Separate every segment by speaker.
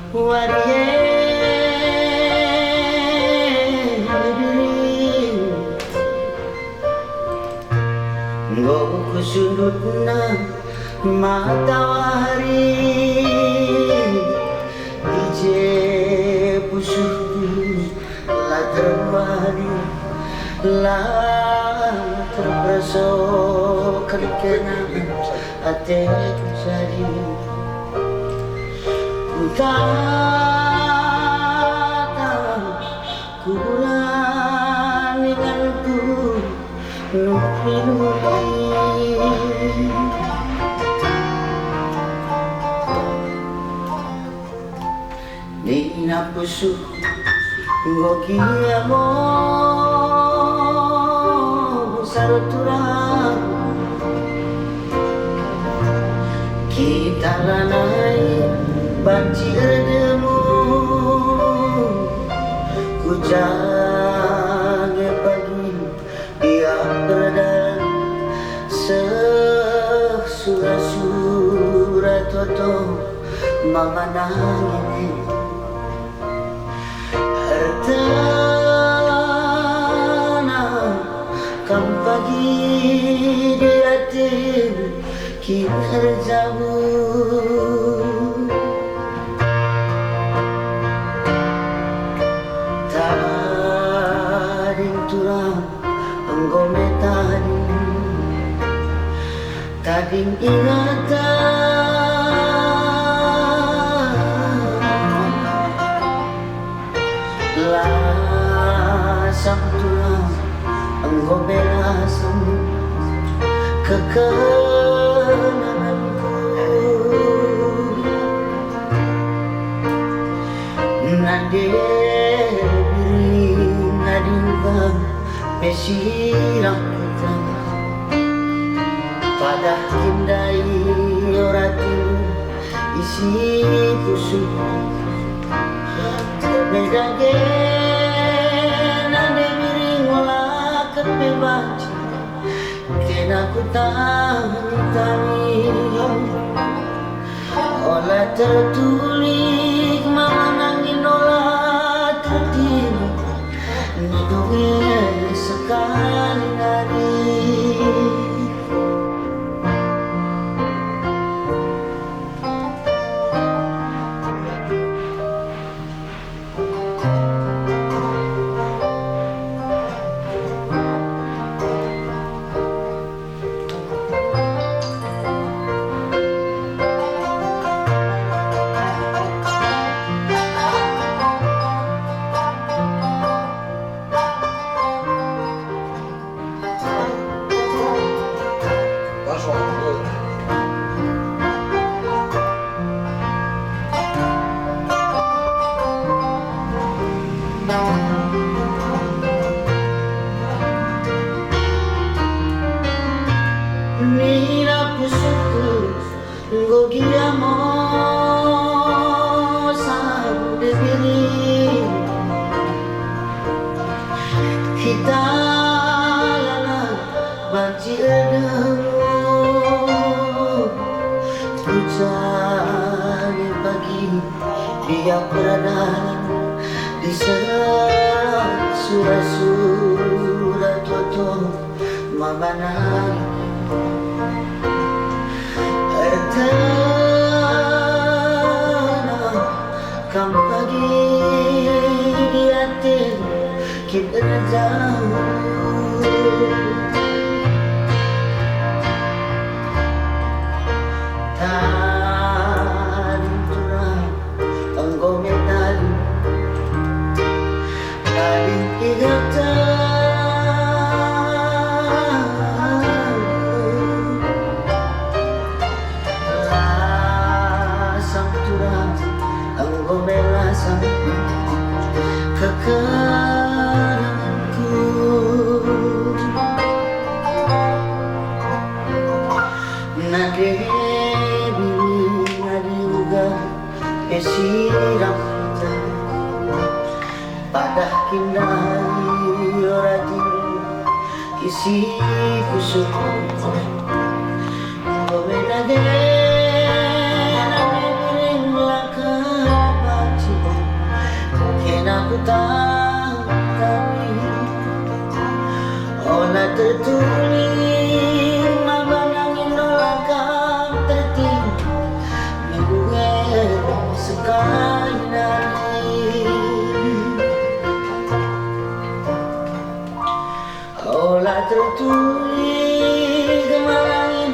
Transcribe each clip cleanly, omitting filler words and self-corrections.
Speaker 1: Nggo sudutna matahari ije pusuku la terwari la terperasok kenangan ate sari kutata kubulan denganku nupi-nupi Nina pusu ngokia mo sarutura kita lanai banjir demu ku jaga pagi dia berdan sesura-sura toto mama nangis hartana kam pagi di hati kita jauh taring turang penggometan tading ingatan lasang tulang engkau belasang kekenanganku nade biri nadiuga pesirang kita pada kindai orati isi pusu Medage nane miring lakat bebanci kena ku tani olah tertulik mama nangin olah tertiru nidunge sekali hari Mira pusuku ngogia mo de diri kita lala banci edemu cari pagi dia berada di surah-surah toto mabanai hartana kam pagi di hati kita jauh taring turang engkau metali taring ingatan kekenanganku nade bini nadiuga esirang kita pada kindai orati isi pusuku kowe nade nade miring lakabani ku tangani olah tertulis mabanangin olah kang tertimpa ngunget sekali nari olah tertulis mabanangin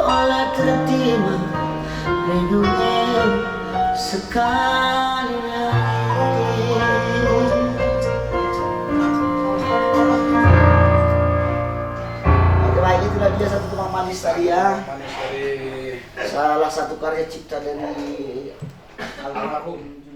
Speaker 1: olah tertimpa ngunget sekali lagi. Oke baik, itulah dia satu teman manis tadi ya.
Speaker 2: Manis dari
Speaker 1: Salah satu karya cipta dari almarhum